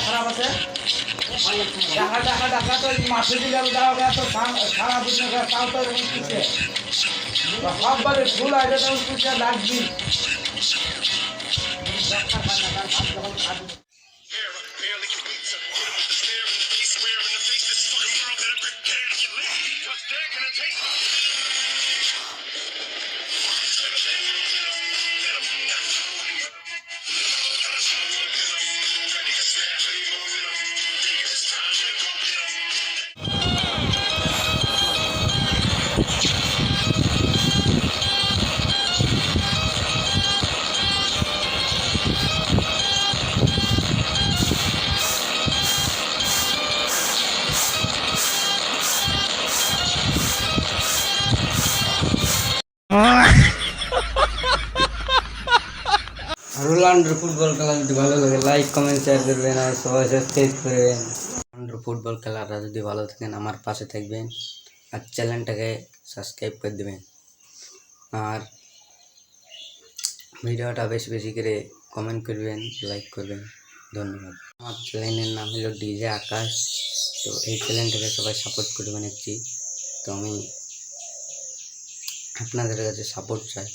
খারাপ আছে দেখা তো মাসে দিলে খারাপ তাও তো সববারে ফুল আছে ডাকবি রোনাল্ডোর ফুটবল খেলা যদি ভালো লাগে লাইক কমেন্ট শেয়ার করবেন আর সবাই সাবস্ক্রাইব করবেন। রোনাল্ডোর ফুটবল খেলাটা যদি ভালো থাকেন আমার পাশে থাকবেন আর চ্যানেলটাকে সাবস্ক্রাইব করে দেবেন আর ভিডিওটা বেশি বেশি করে কমেন্ট করবেন লাইক করবেন। ধন্যবাদ। আমার চ্যানেলের নাম হলো ডিজে আকাশ। তো এই চ্যানেলটাকে সবাই সাপোর্ট করবেন। তো আমি আপনাদের কাছে সাপোর্ট চাই।